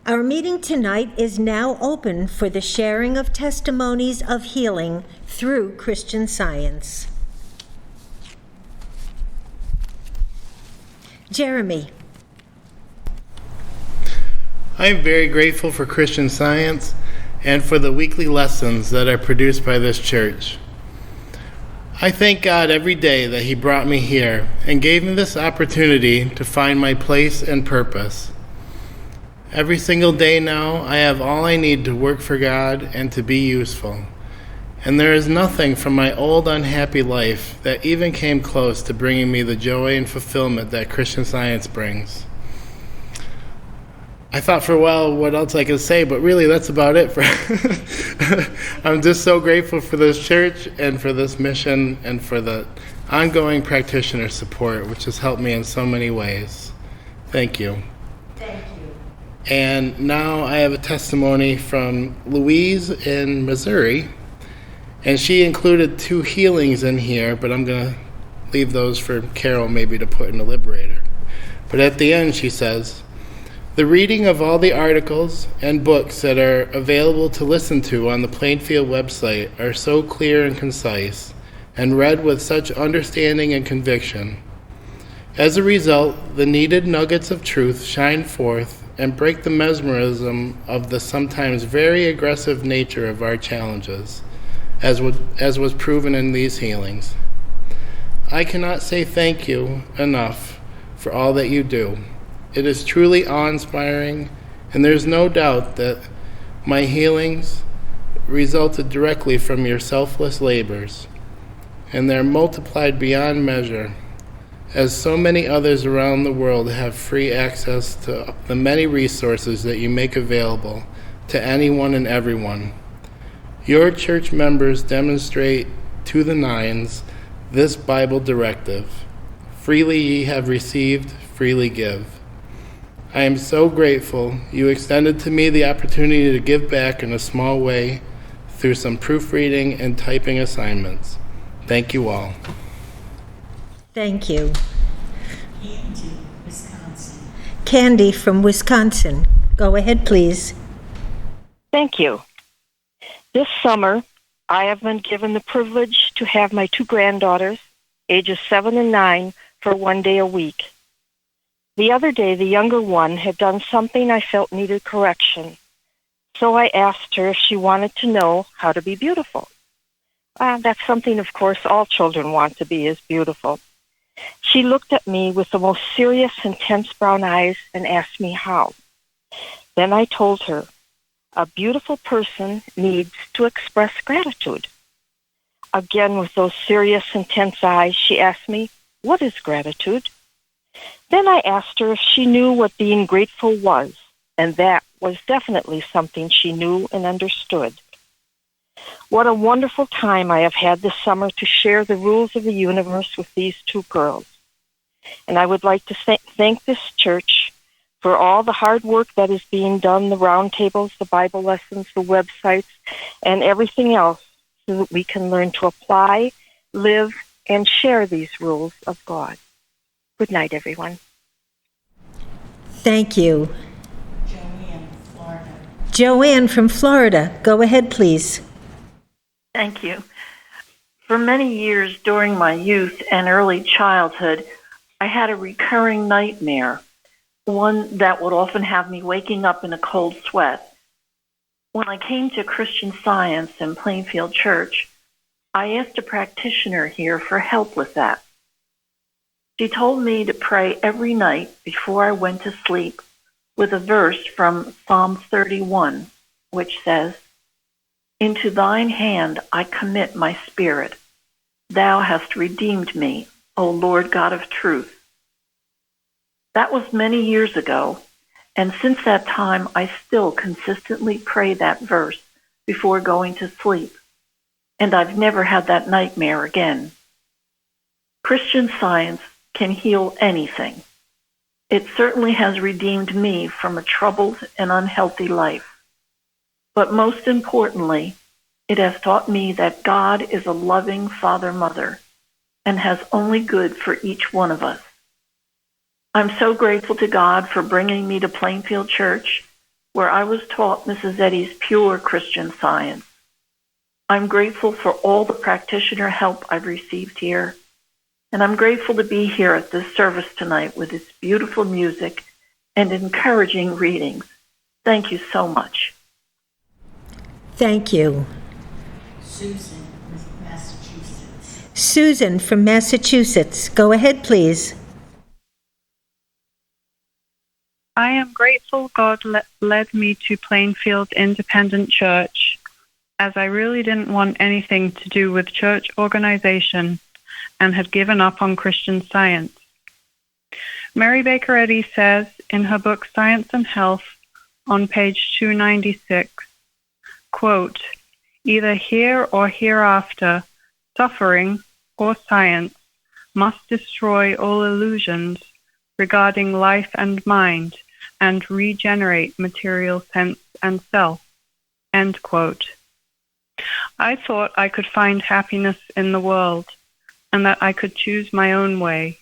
Our meeting tonight is now open for the sharing of testimonies of healing through Christian Science. Jeremy. I am very grateful for Christian Science and for the weekly lessons that are produced by this church. I thank God every day that He brought me here and gave me this opportunity to find my place and purpose. Every single day now, I have all I need to work for God and to be useful. And there is nothing from my old unhappy life that even came close to bringing me the joy and fulfillment that Christian Science brings. I thought for a while what else I could say, but really that's about it. I'm just so grateful for this church and for this mission and for the ongoing practitioner support, which has helped me in so many ways. Thank you. Thank you. And now I have a testimony from Louise in Missouri, and she included 2 healings in here, but I'm going to leave those for Carol maybe to put in the Liberator. But at the end she says, "The reading of all the articles and books that are available to listen to on the Plainfield website are so clear and concise, and read with such understanding and conviction. As a result, the needed nuggets of truth shine forth and break the mesmerism of the sometimes very aggressive nature of our challenges, as was proven in these healings. I cannot say thank you enough for all that you do. It is truly awe-inspiring, and there is no doubt that my healings resulted directly from your selfless labors, and they're multiplied beyond measure, as so many others around the world have free access to the many resources that you make available to anyone and everyone. Your church members demonstrate to the nines this Bible directive: freely ye have received, freely give. I am so grateful you extended to me the opportunity to give back in a small way through some proofreading and typing assignments. Thank you all." Thank you. Candy, Wisconsin. Candy from Wisconsin. Go ahead, please. Thank you. This summer, I have been given the privilege to have my 2 granddaughters, ages 7 and 9, for 1 day a week. The other day, the younger one had done something I felt needed correction, so I asked her if she wanted to know how to be beautiful. That's something, of course, all children want to be, is beautiful. She looked at me with the most serious, intense brown eyes and asked me how. Then I told her, a beautiful person needs to express gratitude. Again, with those serious, intense eyes, she asked me, what is gratitude? Then I asked her if she knew what being grateful was, and that was definitely something she knew and understood. What a wonderful time I have had this summer to share the rules of the universe with these 2 girls. And I would like to thank this church for all the hard work that is being done, the roundtables, the Bible lessons, the websites, and everything else, so that we can learn to apply, live, and share these rules of God. Good night, everyone. Thank you. Joanne, Florida. Joanne from Florida. Go ahead, please. Thank you. For many years during my youth and early childhood, I had a recurring nightmare, one that would often have me waking up in a cold sweat. When I came to Christian Science in Plainfield Church, I asked a practitioner here for help with that. She told me to pray every night before I went to sleep with a verse from Psalm 31, which says, "Into thine hand I commit my spirit. Thou hast redeemed me, O Lord God of truth." That was many years ago, and since that time I still consistently pray that verse before going to sleep, and I've never had that nightmare again. Christian Science can heal anything. It certainly has redeemed me from a troubled and unhealthy life. But most importantly, it has taught me that God is a loving Father-Mother and has only good for each one of us. I'm so grateful to God for bringing me to Plainfield Church, where I was taught Mrs. Eddy's pure Christian Science. I'm grateful for all the practitioner help I've received here, and I'm grateful to be here at this service tonight with its beautiful music and encouraging readings. Thank you so much. Thank you. Susan, Massachusetts. Susan from Massachusetts. Go ahead, please. I am grateful God led me to Plainfield Independent Church, as I really didn't want anything to do with church organization and had given up on Christian Science. Mary Baker Eddy says in her book Science and Health on page 296, quote, "Either here or hereafter, suffering or science must destroy all illusions regarding life and mind and regenerate material sense and self." End quote. I thought I could find happiness in the world and that I could choose my own way.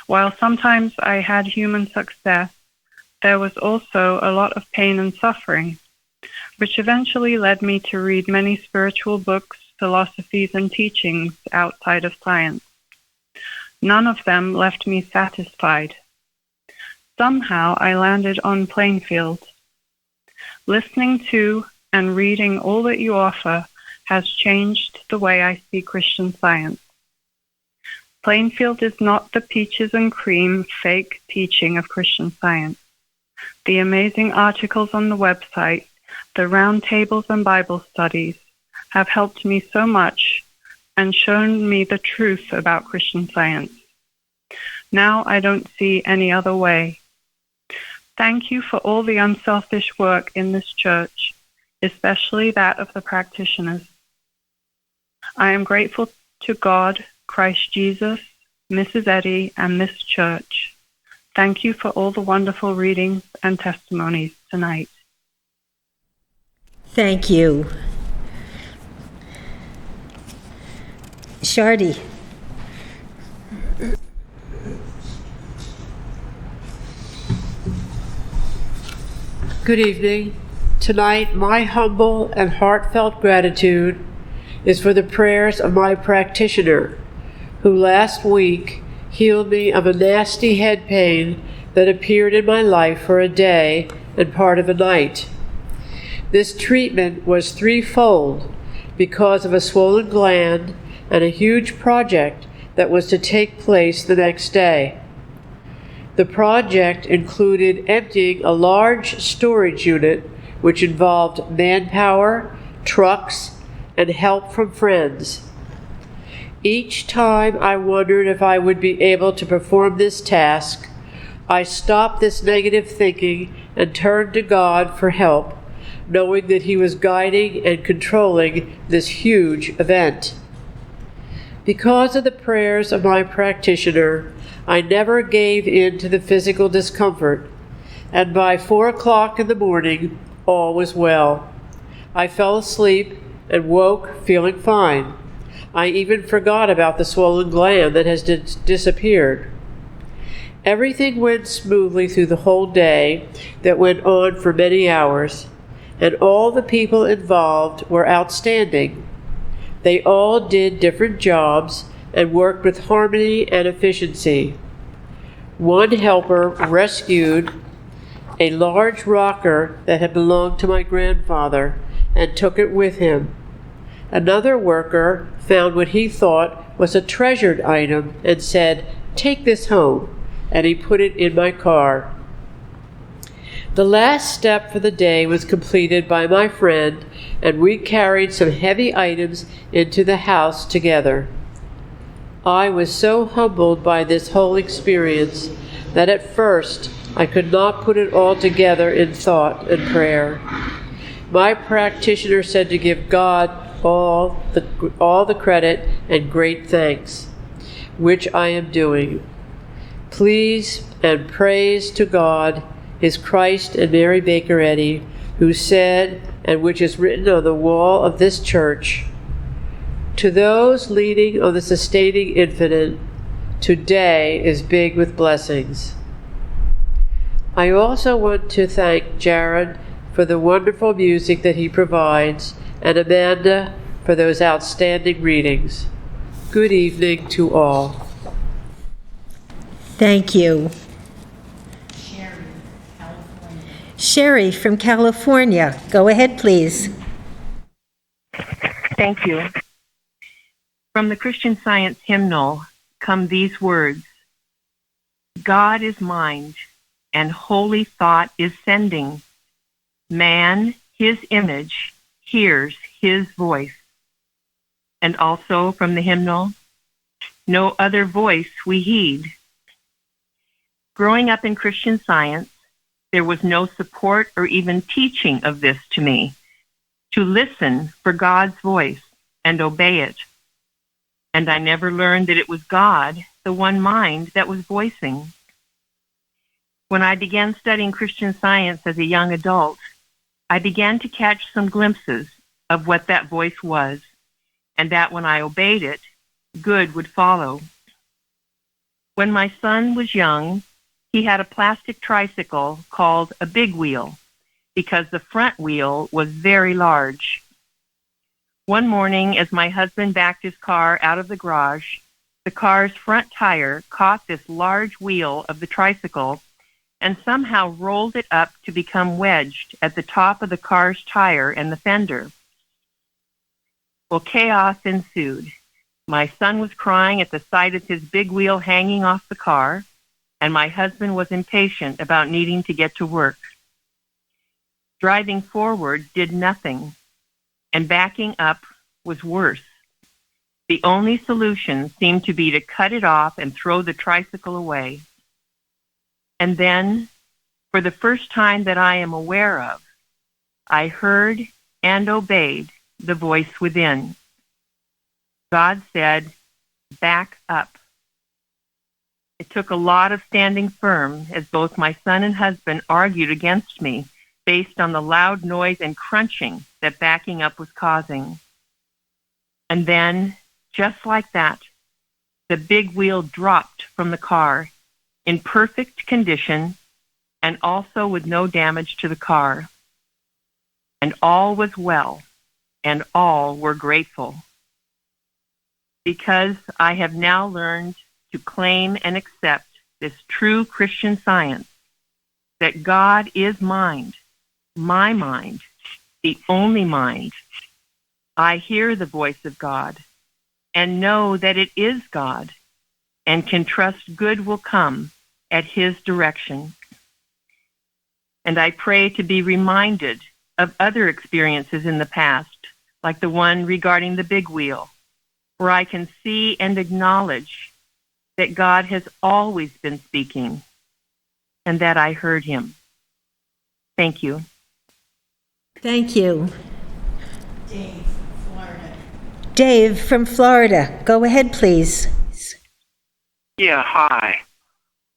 While sometimes I had human success, there was also a lot of pain and suffering, which eventually led me to read many spiritual books, philosophies, and teachings outside of science. None of them left me satisfied. Somehow I landed on Plainfield. Listening to and reading all that you offer has changed the way I see Christian Science. Plainfield is not the peaches and cream fake teaching of Christian Science. The amazing articles on the website, the roundtables and Bible studies have helped me so much and shown me the truth about Christian Science. Now I don't see any other way. Thank you for all the unselfish work in this church, especially that of the practitioners. I am grateful to God, Christ Jesus, Mrs. Eddy, and this church. Thank you for all the wonderful readings and testimonies tonight. Thank you. Shardy. Good evening. Tonight, my humble and heartfelt gratitude is for the prayers of my practitioner, who last week healed me of a nasty head pain that appeared in my life for a day and part of a night. This treatment was threefold because of a swollen gland and a huge project that was to take place the next day. The project included emptying a large storage unit which involved manpower, trucks, and help from friends. Each time I wondered if I would be able to perform this task, I stopped this negative thinking and turned to God for help, knowing that He was guiding and controlling this huge event. Because of the prayers of my practitioner, I never gave in to the physical discomfort, and by 4 o'clock in the morning, all was well. I fell asleep and woke feeling fine. I even forgot about the swollen gland that has disappeared. Everything went smoothly through the whole day that went on for many hours, and all the people involved were outstanding. They all did different jobs and worked with harmony and efficiency. One helper rescued a large rocker that had belonged to my grandfather and took it with him. Another worker found what he thought was a treasured item and said, "Take this home," and he put it in my car. The last step for the day was completed by my friend, and we carried some heavy items into the house together. I was so humbled by this whole experience that at first I could not put it all together in thought and prayer. My practitioner said to give God all the credit and great thanks, which I am doing. Please and praise to God, His Christ and Mary Baker Eddy, who said, and which is written on the wall of this church, "To those leaning on the sustaining infinite, today is big with blessings." I also want to thank Jared for the wonderful music that he provides, and Amanda for those outstanding readings. Good evening to all. Thank you. Sherry, California. Sherry from California, go ahead, please. Thank you. From the Christian Science hymnal come these words: God is mind, and holy thought is sending. Man, his image, hears his voice. And also from the hymnal, no other voice we heed. Growing up in Christian Science, there was no support or even teaching of this to me, to listen for God's voice and obey it. And I never learned that it was God, the one mind, that was voicing. When I began studying Christian Science as a young adult, I began to catch some glimpses of what that voice was, and that when I obeyed it, good would follow. When my son was young, he had a plastic tricycle called a big wheel, because the front wheel was very large. One morning, as my husband backed his car out of the garage, the car's front tire caught this large wheel of the tricycle and somehow rolled it up to become wedged at the top of the car's tire and the fender. Well, chaos ensued. My son was crying at the sight of his big wheel hanging off the car, and my husband was impatient about needing to get to work. Driving forward did nothing, and backing up was worse. The only solution seemed to be to cut it off and throw the tricycle away. And then, for the first time that I am aware of, I heard and obeyed the voice within. God said, "Back up." It took a lot of standing firm as both my son and husband argued against me based on the loud noise and crunching that backing up was causing. And then, just like that, the big wheel dropped from the car in perfect condition and also with no damage to the car. And all was well, and all were grateful. Because I have now learned to claim and accept this true Christian science, that God is mind, my mind, the only mind. I hear the voice of God and know that it is God and can trust good will come at His direction. And I pray to be reminded of other experiences in the past, like the one regarding the big wheel, where I can see and acknowledge that God has always been speaking and that I heard Him. Thank you. Thank you. Dave, Florida. Dave from Florida, go ahead, please. Yeah, hi.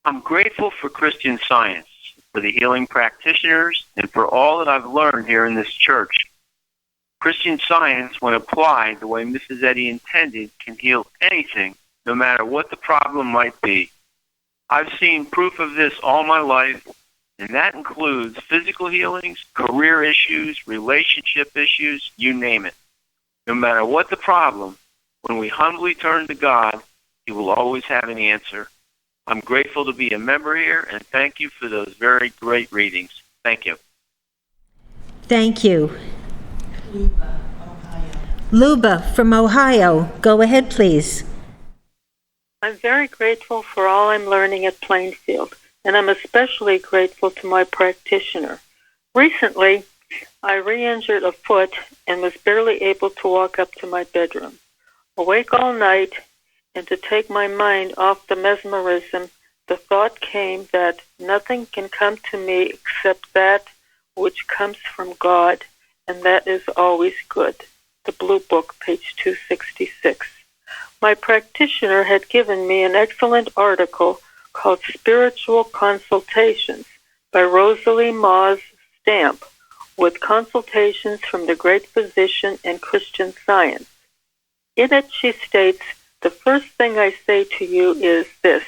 I'm grateful for Christian Science, for the healing practitioners, and for all that I've learned here in this church. Christian Science, when applied the way Mrs. Eddy intended, can heal anything, no matter what the problem might be. I've seen proof of this all my life, and that includes physical healings, career issues, relationship issues, you name it. No matter what the problem, when we humbly turn to God, He will always have an answer. I'm grateful to be a member here, and thank you for those very great readings. Thank you. Thank you. Luba, Ohio. Luba from Ohio, go ahead, please. I'm very grateful for all I'm learning at Plainfield, and I'm especially grateful to my practitioner. Recently, I re-injured a foot and was barely able to walk up to my bedroom. Awake all night, and to take my mind off the mesmerism, the thought came that nothing can come to me except that which comes from God, and that is always good. The Blue Book, page 266. My practitioner had given me an excellent article called Spiritual Consultations by Rosalie Maws Stamp, with consultations from the great physician and Christian Science. In it she states, "The first thing I say to you is this: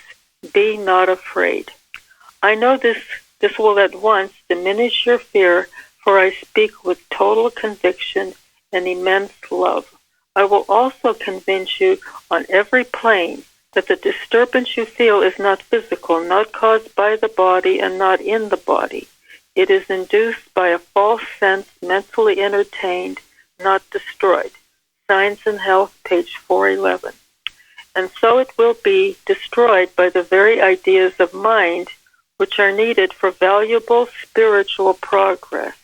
be not afraid." I know this This will at once diminish your fear, for I speak with total conviction and immense love. I will also convince you on every plane that the disturbance you feel is not physical, not caused by the body and not in the body. It is induced by a false sense, mentally entertained, not destroyed. Science and Health, page 411. And so it will be destroyed by the very ideas of mind which are needed for valuable spiritual progress.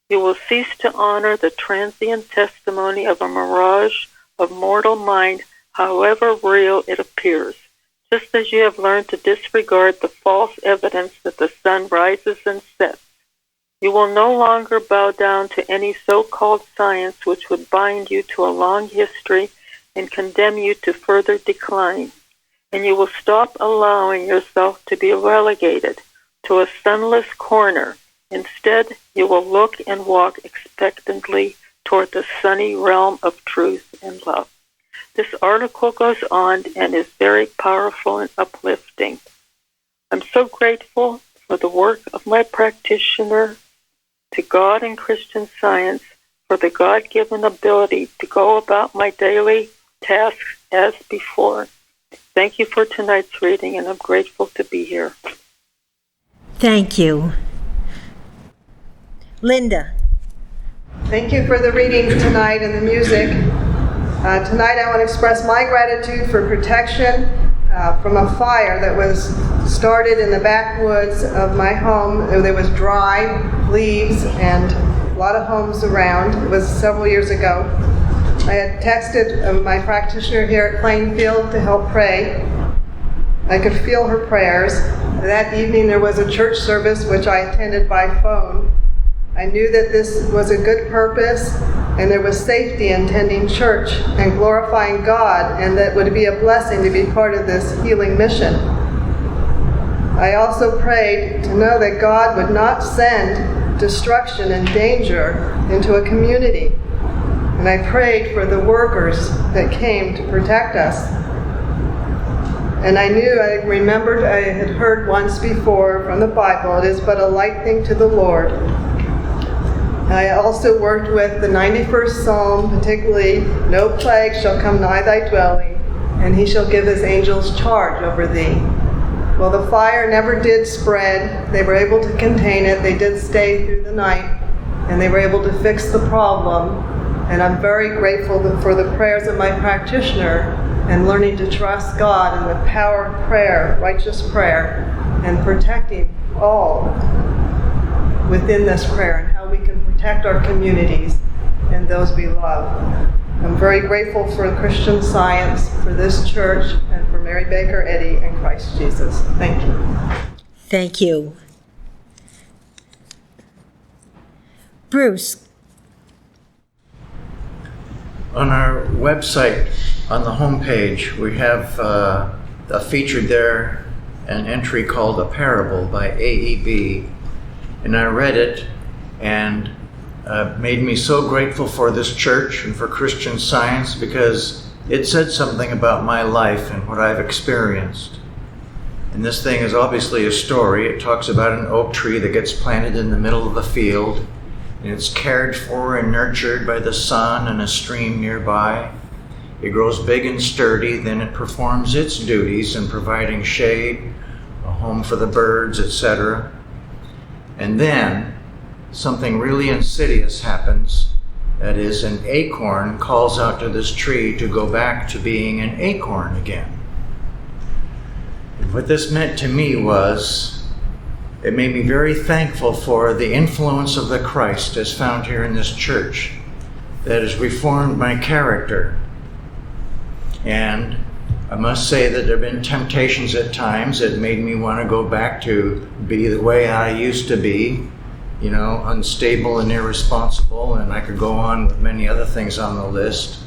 You will cease to honor the transient testimony of a mirage of mortal mind, however real it appears, just as you have learned to disregard the false evidence that the sun rises and sets. You will no longer bow down to any so-called science which would bind you to a long history and condemn you to further decline. And you will stop allowing yourself to be relegated to a sunless corner. Instead, you will look and walk expectantly toward the sunny realm of truth and love. This article goes on and is very powerful and uplifting. I'm so grateful for the work of my practitioner, to God and Christian Science, for the God-given ability to go about my daily tasks as before. Thank you for tonight's reading, and I'm grateful to be here. Thank you. Linda. Thank you for the reading tonight and the music. Tonight I want to express my gratitude for protection from a fire that was started in the backwoods of my home. There was dry leaves and a lot of homes around. It was several years ago. I had texted my practitioner here at Plainfield to help pray. I could feel her prayers. That evening there was a church service which I attended by phone. I knew that this was a good purpose and there was safety in attending church and glorifying God, and that would be a blessing to be part of this healing mission. I also prayed to know that God would not send destruction and danger into a community. And I prayed for the workers that came to protect us. And I remembered I had heard once before from the Bible, it is but a light thing to the Lord. I also worked with the 91st Psalm, particularly, no plague shall come nigh thy dwelling, and he shall give his angels charge over thee. Well, the fire never did spread. They were able to contain it. They did stay through the night, and they were able to fix the problem. And I'm very grateful for the prayers of my practitioner and learning to trust God and the power of prayer, righteous prayer, and protecting all within this prayer and how we can protect our communities and those we love. I'm very grateful for Christian Science, for this church, and for Mary Baker Eddy and Christ Jesus. Thank you. Thank you. Bruce. On our website, on the homepage, we have a featured there, an entry called A Parable by AEB. And I read it, and made me so grateful for this church and for Christian Science, because it said something about my life and what I've experienced. And this thing is obviously a story. It talks about an oak tree that gets planted in the middle of a field, and it's cared for and nurtured by the sun and a stream nearby. It grows big and sturdy, then it performs its duties in providing shade, a home for the birds, etc. And then something really insidious happens. That is, an acorn calls out to this tree to go back to being an acorn again. And what this meant to me was, it made me very thankful for the influence of the Christ as found here in this church that has reformed my character. And I must say that there have been temptations at times that made me want to go back to be the way I used to be, unstable and irresponsible, and I could go on with many other things on the list.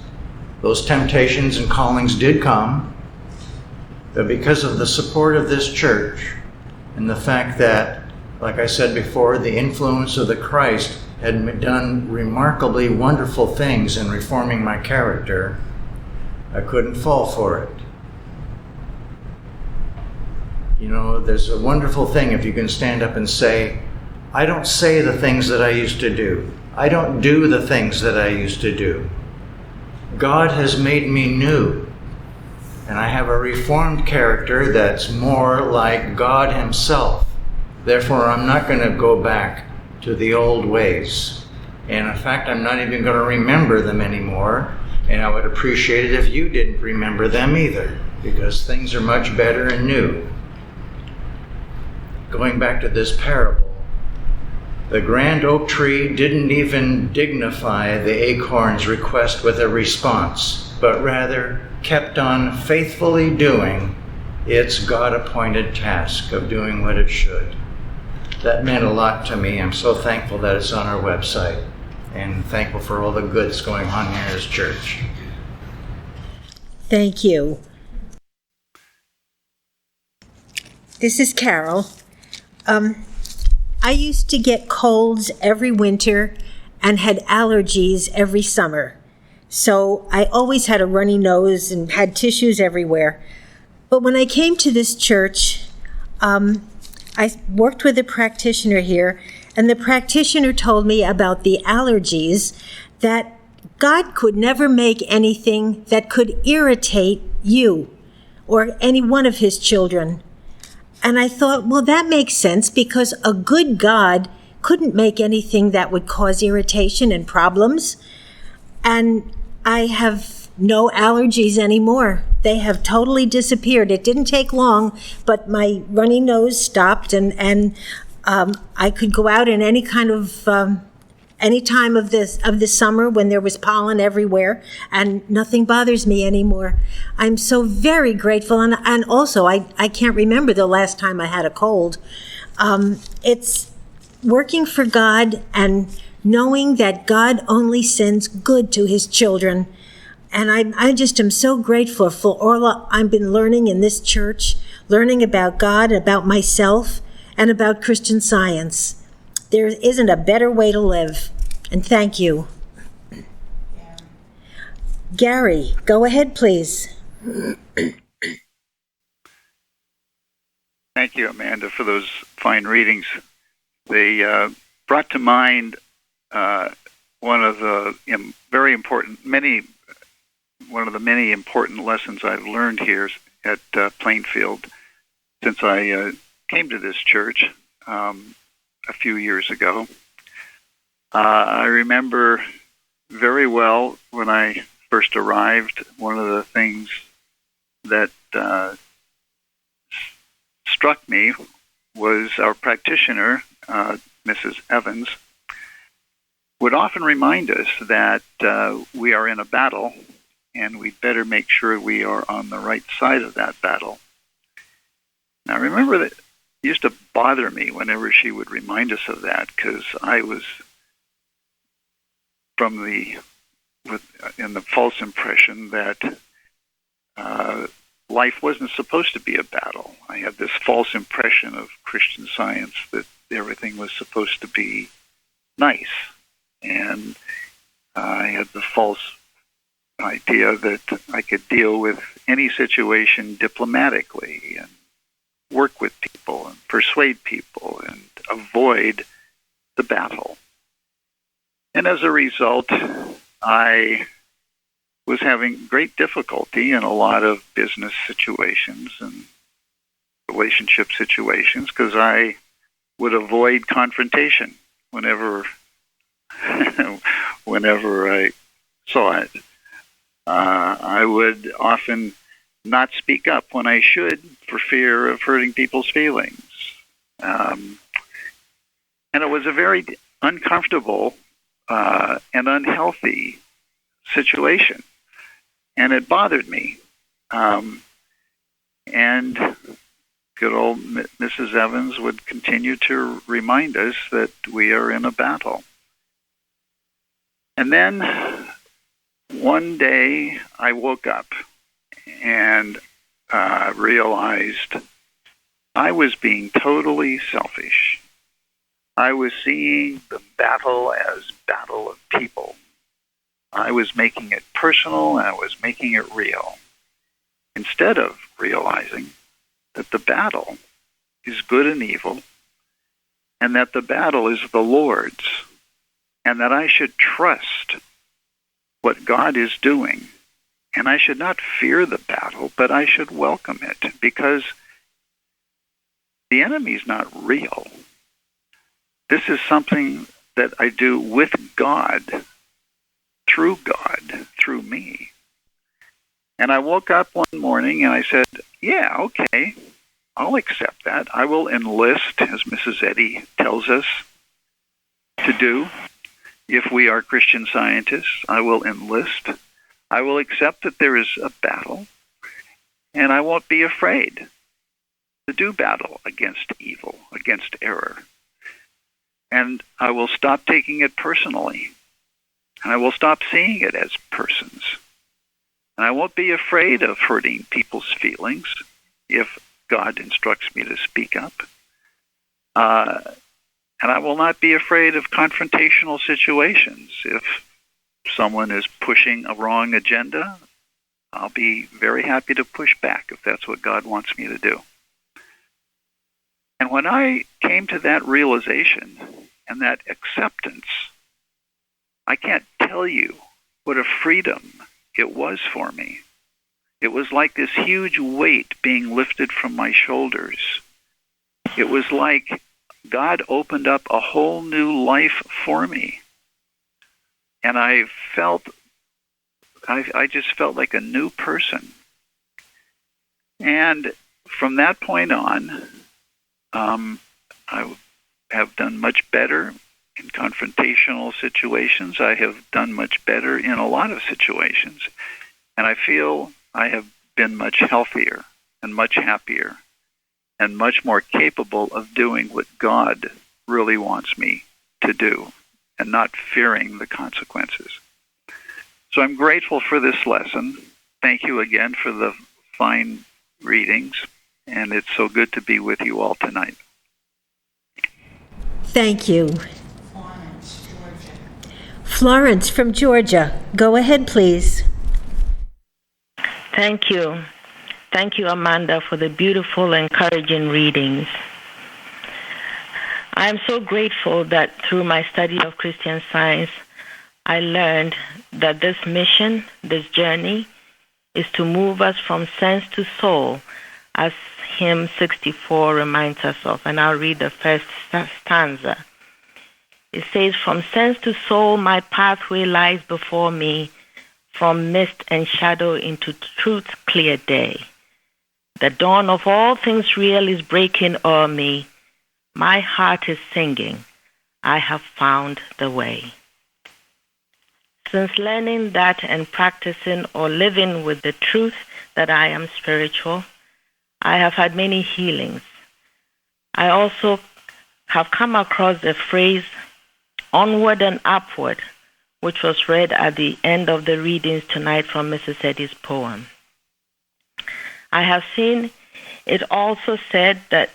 Those temptations and callings did come, but because of the support of this church and the fact that, like I said before, the influence of the Christ had done remarkably wonderful things in reforming my character, I couldn't fall for it. You know, there's a wonderful thing if you can stand up and say, I don't say the things that I used to do. I don't do the things that I used to do. God has made me new. And I have a reformed character that's more like God himself. Therefore, I'm not going to go back to the old ways. And in fact, I'm not even going to remember them anymore. And I would appreciate it if you didn't remember them either, because things are much better and new. Going back to this parable, the grand oak tree didn't even dignify the acorn's request with a response, but rather kept on faithfully doing its God-appointed task of doing what it should. That meant a lot to me. I'm so thankful that it's on our website, and thankful for all the good that's going on here in this church. Thank you. This is Carol. I used to get colds every winter and had allergies every summer. So I always had a runny nose and had tissues everywhere. But when I came to this church, I worked with a practitioner here, and the practitioner told me about the allergies, that God could never make anything that could irritate you or any one of his children. And I thought, well, that makes sense, because a good God couldn't make anything that would cause irritation and problems. And I have no allergies anymore. They have totally disappeared. It didn't take long, but my runny nose stopped, and I could go out in any kind of any time of the summer when there was pollen everywhere, and nothing bothers me anymore. I'm so very grateful, and also I can't remember the last time I had a cold. It's working for God and knowing that God only sends good to his children. And I just am so grateful for all I've been learning in this church, learning about God, about myself, and about Christian Science. There isn't a better way to live. And thank you. Gary, go ahead, please. Thank you, Amanda, for those fine readings. They brought to mind one of the many important lessons I've learned here at Plainfield since I came to this church a few years ago. I remember very well when I first arrived, one of the things that struck me was our practitioner, Mrs. Evans, would often remind us that we are in a battle and we'd better make sure we are on the right side of that battle. Now, remember that it used to bother me whenever she would remind us of that, because I was in the false impression that life wasn't supposed to be a battle. I had this false impression of Christian Science that everything was supposed to be nice, and I had the false idea that I could deal with any situation diplomatically and work with people and persuade people and avoid the battle. And as a result, I was having great difficulty in a lot of business situations and relationship situations because I would avoid confrontation whenever I saw it. I would often not speak up when I should for fear of hurting people's feelings. And it was a very uncomfortable and unhealthy situation. And it bothered me. And good old Mrs. Evans would continue to remind us that we are in a battle. And then one day I woke up and realized I was being totally selfish. I was seeing the battle as battle of people. I was making it personal and I was making it real, instead of realizing that the battle is good and evil, and that the battle is the Lord's, and that I should trust what God is doing, and I should not fear the battle, but I should welcome it, because the enemy's not real. This is something that I do with God, through me. And I woke up one morning and I said, yeah, okay, I'll accept that. I will enlist, as Mrs. Eddy tells us to do. If we are Christian Scientists, I will enlist. I will accept that there is a battle, and I won't be afraid to do battle against evil, against error. And I will stop taking it personally, and I will stop seeing it as persons. And I won't be afraid of hurting people's feelings if God instructs me to speak up. And I will not be afraid of confrontational situations. If someone is pushing a wrong agenda, I'll be very happy to push back if that's what God wants me to do. And when I came to that realization and that acceptance, I can't tell you what a freedom it was for me. It was like this huge weight being lifted from my shoulders. It was like God opened up a whole new life for me. And I just felt like a new person. And from that point on, I have done much better in confrontational situations. I have done much better in a lot of situations. And I feel I have been much healthier and much happier and much more capable of doing what God really wants me to do and not fearing the consequences. So I'm grateful for this lesson. Thank you again for the fine readings, and it's so good to be with you all tonight. Thank you. Florence, Georgia. Florence from Georgia. Go ahead, please. Thank you. Thank you, Amanda, for the beautiful, encouraging readings. I am so grateful that through my study of Christian Science, I learned that this mission, this journey, is to move us from sense to soul, as hymn 64 reminds us of. And I'll read the first stanza. It says, "From sense to soul, my pathway lies before me, from mist and shadow into truth's clear day. The dawn of all things real is breaking o'er me. My heart is singing, I have found the way." Since learning that and practicing or living with the truth that I am spiritual, I have had many healings. I also have come across the phrase onward and upward, which was read at the end of the readings tonight from Mrs. Eddy's poem. I have seen it also said that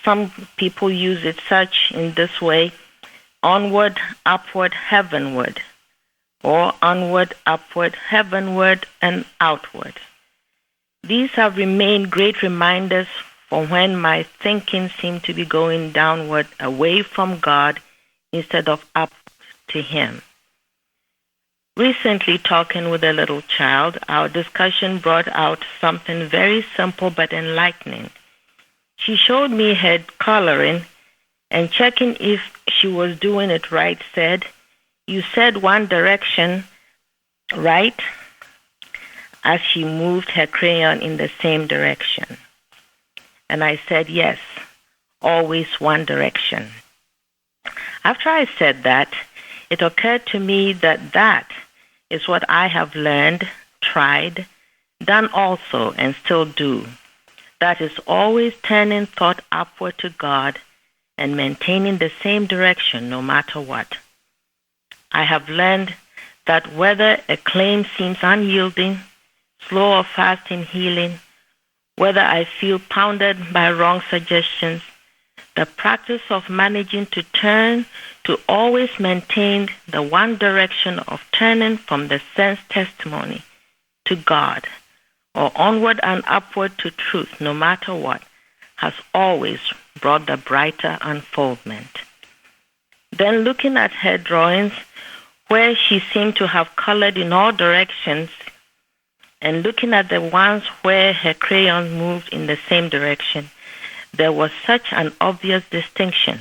some people use it such in this way: onward, upward, heavenward, or onward, upward, heavenward, and outward. These have remained great reminders for when my thinking seemed to be going downward, away from God, instead of up to Him. Recently, talking with a little child, our discussion brought out something very simple but enlightening. She showed me her coloring, and checking if she was doing it right, said, "You said one direction, right?" as she moved her crayon in the same direction. And I said, "Yes, always one direction." After I said that, it occurred to me that that is what I have learned, tried, done also, and still do. That is always turning thought upward to God and maintaining the same direction no matter what. I have learned that whether a claim seems unyielding, slow or fast in healing, whether I feel pounded by wrong suggestions, the practice of managing to turn to always maintain the one direction of turning from the sense testimony to God, or onward and upward to truth, no matter what, has always brought the brighter unfoldment. Then looking at her drawings, where she seemed to have colored in all directions, and looking at the ones where her crayons moved in the same direction, there was such an obvious distinction.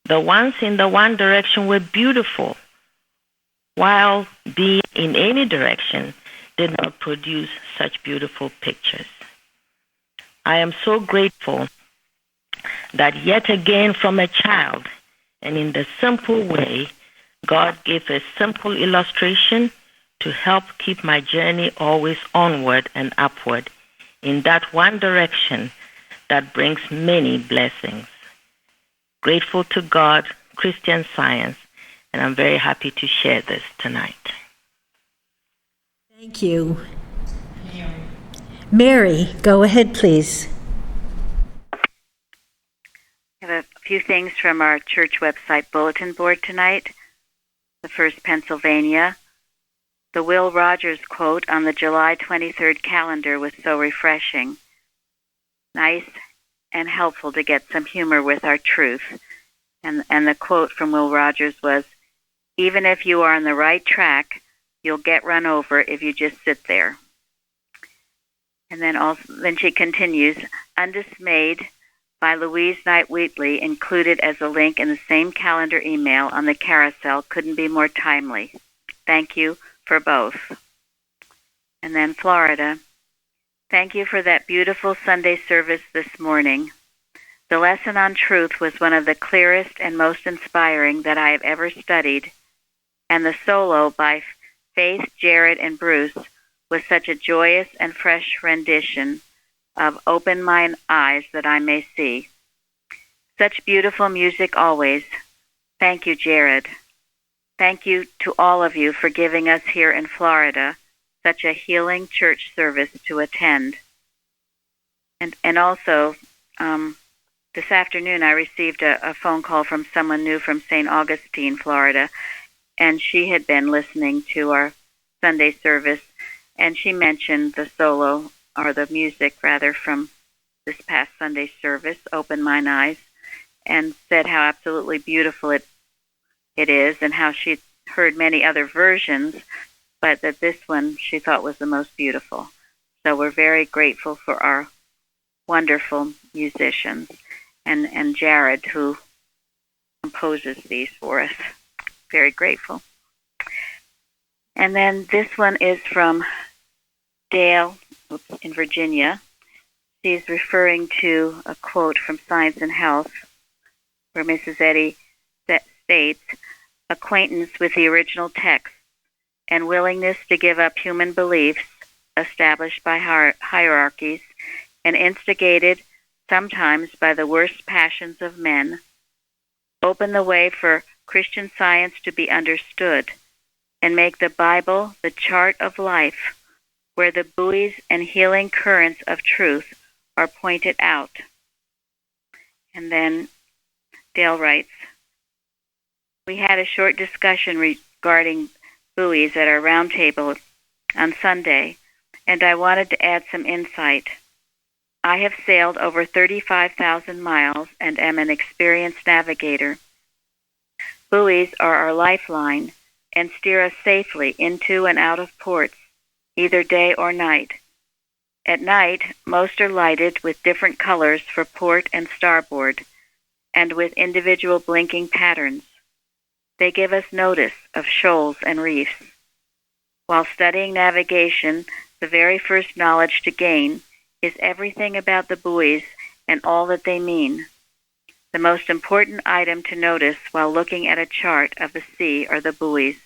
The ones in the one direction were beautiful, while being in any direction did not produce such beautiful pictures. I am so grateful that yet again from a child, and in the simple way, God gave a simple illustration to help keep my journey always onward and upward in that one direction that brings many blessings. Grateful to God, Christian Science, and I'm very happy to share this tonight. Thank you. Mary, go ahead, please. I have a few things from our church website bulletin board tonight. The first, Pennsylvania. The Will Rogers quote on the July 23rd calendar was so refreshing. Nice and helpful to get some humor with our truth. And the quote from Will Rogers was, "Even if you are on the right track, you'll get run over if you just sit there." And then she continues, Undismayed by Louise Knight Wheatley, included as a link in the same calendar email on the carousel, couldn't be more timely. Thank you for both. And then Florida. Thank you for that beautiful Sunday service this morning. The lesson on truth was one of the clearest and most inspiring that I have ever studied, and the solo by Faith, Jared, and Bruce was such a joyous and fresh rendition of Open Mine Eyes That I May See. Such beautiful music always. Thank you, Jared. Thank you to all of you for giving us here in Florida such a healing church service to attend. And also, this afternoon I received a phone call from someone new from St. Augustine, Florida, and she had been listening to our Sunday service, and she mentioned the solo, or the music rather, from this past Sunday service, Open Mine Eyes, and said how absolutely beautiful it is, and how she'd heard many other versions, but that this one she thought was the most beautiful. So we're very grateful for our wonderful musicians, and Jared, who composes these for us. Very grateful. And then this one is from Dale in Virginia. She's referring to a quote from Science and Health, where Mrs. Eddy states, acquaintance with the original text and willingness to give up human beliefs established by hierarchies and instigated sometimes by the worst passions of men, open the way for Christian Science to be understood and make the Bible the chart of life where the buoys and healing currents of truth are pointed out. And then Dale writes, we had a short discussion regarding buoys at our round table on Sunday, and I wanted to add some insight. I have sailed over 35,000 miles and am an experienced navigator. Buoys are our lifeline and steer us safely into and out of ports, either day or night. At night, most are lighted with different colors for port and starboard, and with individual blinking patterns. They give us notice of shoals and reefs. While studying navigation, the very first knowledge to gain is everything about the buoys and all that they mean. The most important item to notice while looking at a chart of the sea are the buoys.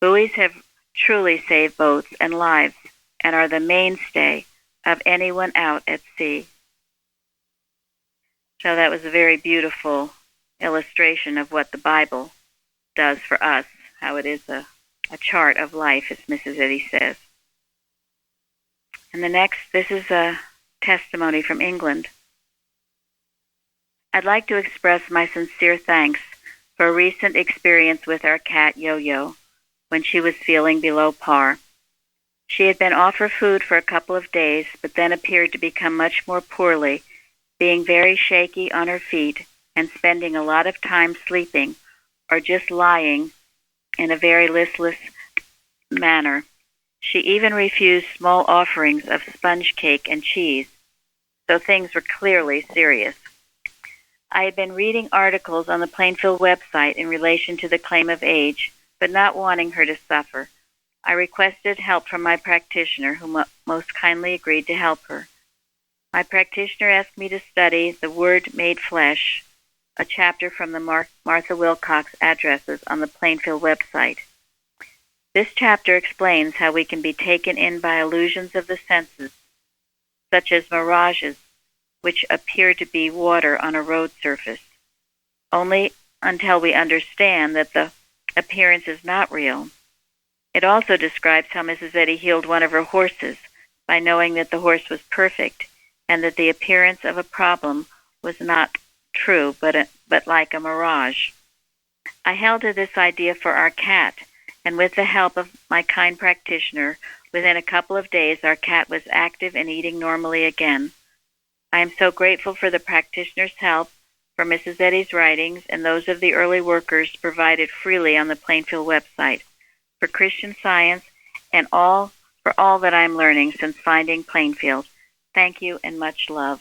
Buoys have truly saved boats and lives and are the mainstay of anyone out at sea. So that was a very beautiful illustration of what the Bible does for us, how it is a chart of life, as Mrs. Eddy says. And the next, this is a testimony from England. I'd like to express my sincere thanks for a recent experience with our cat Yo-Yo when she was feeling below par. She had been off her food for a couple of days, but then appeared to become much more poorly being very shaky on her feet, and spending a lot of time sleeping or just lying in a very listless manner. She even refused small offerings of sponge cake and cheese, so things were clearly serious. I had been reading articles on the Plainfield website in relation to the claim of age, but not wanting her to suffer. I requested help from my practitioner, who most kindly agreed to help her. My practitioner asked me to study The Word Made Flesh, a chapter from the Martha Wilcox addresses on the Plainfield website. This chapter explains how we can be taken in by illusions of the senses, such as mirages, which appear to be water on a road surface, only until we understand that the appearance is not real. It also describes how Mrs. Eddy healed one of her horses by knowing that the horse was perfect and that the appearance of a problem was not true, but like a mirage. I held to this idea for our cat, and with the help of my kind practitioner, within a couple of days our cat was active and eating normally again. I am so grateful for the practitioner's help, for Mrs. Eddy's writings, and those of the early workers provided freely on the Plainfield website, for Christian Science, and for all that I am learning since finding Plainfield. Thank you and much love.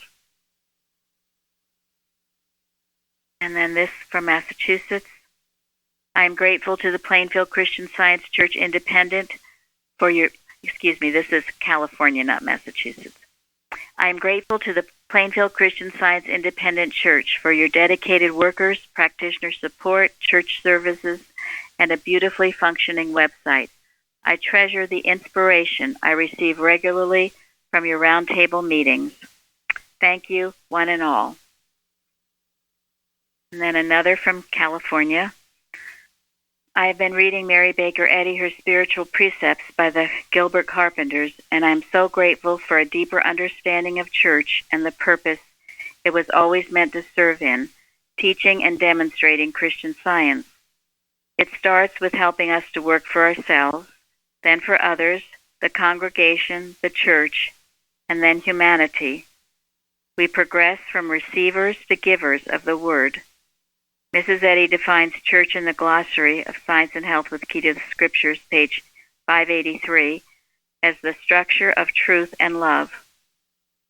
And then this from Massachusetts. I am grateful to the Plainfield Christian Science Church Independent for your, this is California, not Massachusetts. I am grateful to the Plainfield Christian Science Independent Church for your dedicated workers, practitioner support, church services, and a beautifully functioning website. I treasure the inspiration I receive regularly from your roundtable meetings. Thank you, one and all. And then another from California. I have been reading Mary Baker Eddy, Her Spiritual Precepts by the Gilbert Carpenters, and I am so grateful for a deeper understanding of church and the purpose it was always meant to serve in, teaching and demonstrating Christian Science. It starts with helping us to work for ourselves, then for others, the congregation, the church, and then humanity. We progress from receivers to givers of the Word. Mrs. Eddy defines church in the Glossary of Science and Health with Key to the Scriptures, page 583, as the structure of truth and love.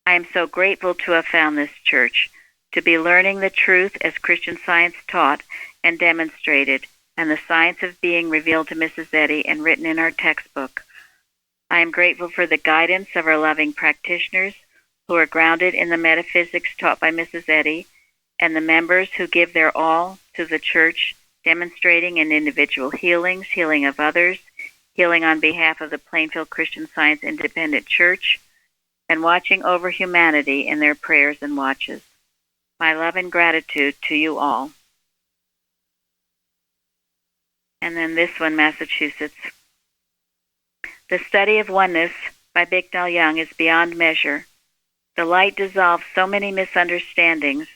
I am so grateful to have found this church, to be learning the truth as Christian Science taught and demonstrated, and the science of being revealed to Mrs. Eddy and written in our textbook. I am grateful for the guidance of our loving practitioners who are grounded in the metaphysics taught by Mrs. Eddy, and the members who give their all to the church, demonstrating in individual healings, healing of others, healing on behalf of the Plainfield Christian Science Independent Church, and watching over humanity in their prayers and watches. My love and gratitude to you all. And then this one, Massachusetts. The study of oneness by Bicknell Young is beyond measure. The light dissolves so many misunderstandings.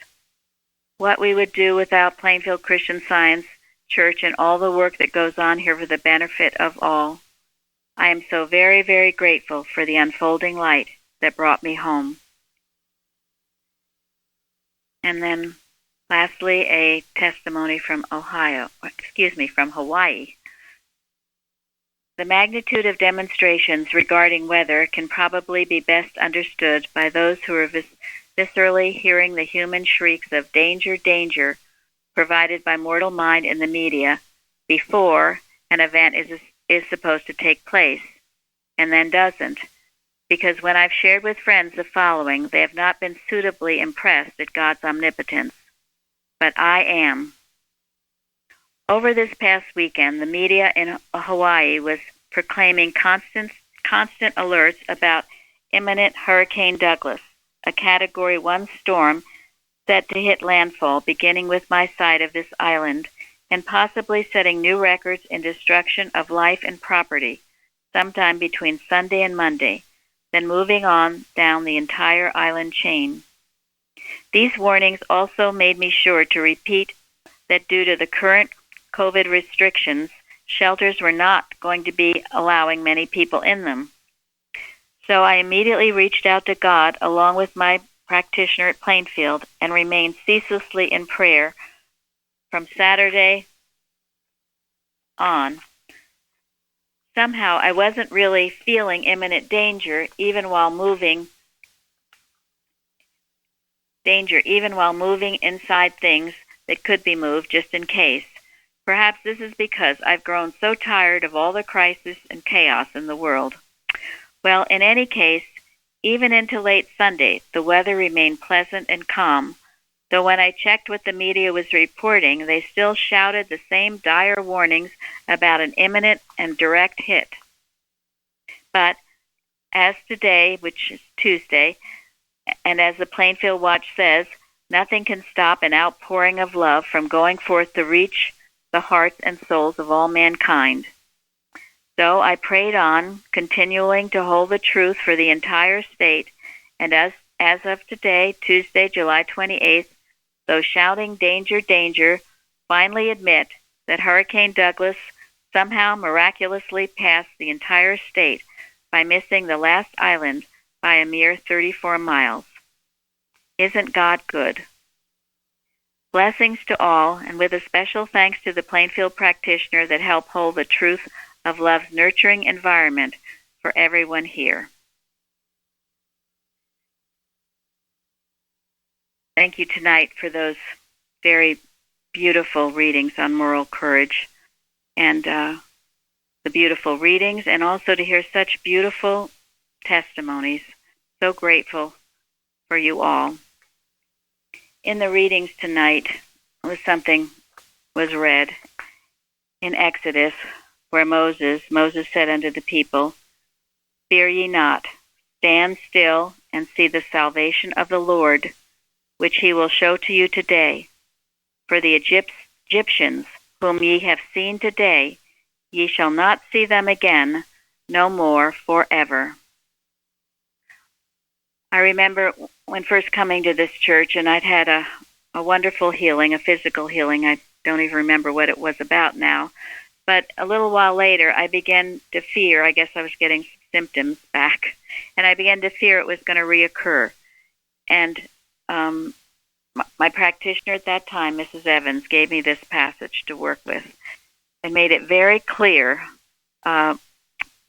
What we would do without Plainfield Christian Science Church and all the work that goes on here for the benefit of all. I am so very, very grateful for the unfolding light that brought me home. And then lastly, a testimony from from Hawaii. The magnitude of demonstrations regarding weather can probably be best understood by those who are viscerally hearing the human shrieks of danger, danger, provided by mortal mind in the media before an event is supposed to take place, and then doesn't. Because when I've shared with friends the following, they have not been suitably impressed at God's omnipotence. But I am. Over this past weekend, the media in Hawaii was proclaiming constant alerts about imminent Hurricane Douglas, a Category 1 storm set to hit landfall beginning with my side of this island and possibly setting new records in destruction of life and property sometime between Sunday and Monday, then moving on down the entire island chain. These warnings also made me sure to repeat that due to the current COVID restrictions, shelters were not going to be allowing many people in them. So I immediately reached out to God along with my practitioner at Plainfield and remained ceaselessly in prayer from Saturday on. Somehow I wasn't really feeling imminent danger even while moving inside things that could be moved just in case. Perhaps this is because I've grown so tired of all the crisis and chaos in the world. Well, in any case, even into late Sunday, the weather remained pleasant and calm, though when I checked what the media was reporting, they still shouted the same dire warnings about an imminent and direct hit. But as today, which is Tuesday, and as the Plainfield Watch says, nothing can stop an outpouring of love from going forth to reach the hearts and souls of all mankind. So I prayed on, continuing to hold the truth for the entire state, and as of today, Tuesday, July 28th, those shouting danger, danger, finally admit that Hurricane Douglas somehow miraculously passed the entire state by missing the last island by a mere 34 miles. Isn't God good? Blessings to all, and with a special thanks to the Plainfield practitioner that helped hold the truth of love's nurturing environment for everyone here. Thank you tonight for those very beautiful readings on moral courage and the beautiful readings, and also to hear such beautiful testimonies. So grateful for you all. In the readings tonight, something was read in Exodus, where Moses said unto the people, Fear ye not, stand still and see the salvation of the Lord, which he will show to you today. For the Egyptians, whom ye have seen today, ye shall not see them again, no more forever. I remember when first coming to this church, and I'd had a wonderful healing, a physical healing. I don't even remember what it was about now. But a little while later, I began to fear, I guess I was getting symptoms back, and I began to fear it was going to reoccur. And my practitioner at that time, Mrs. Evans, gave me this passage to work with and made it very clear, the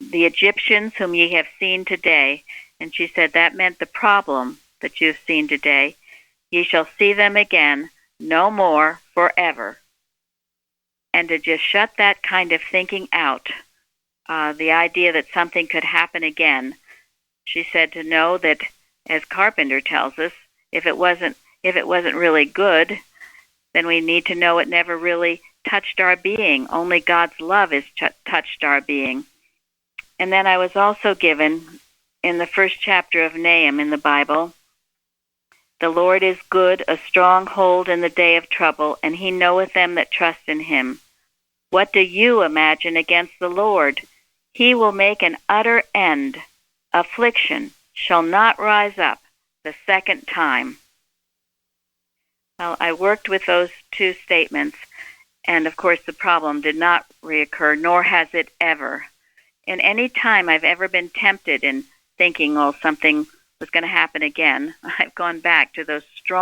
Egyptians whom ye have seen today, and she said that meant the problem that you've seen today, ye shall see them again, no more forever. And to just shut that kind of thinking out, the idea that something could happen again, she said to know that, as Carpenter tells us, if it wasn't really good, then we need to know it never really touched our being. Only God's love has touched our being. And then I was also given, in the first chapter of Nahum in the Bible, the Lord is good, a stronghold in the day of trouble, and he knoweth them that trust in him. What do you imagine against the Lord? He will make an utter end. Affliction shall not rise up the second time. Well, I worked with those two statements, and of course the problem did not reoccur, nor has it ever. In any time I've ever been tempted in thinking, something was going to happen again, I've gone back to those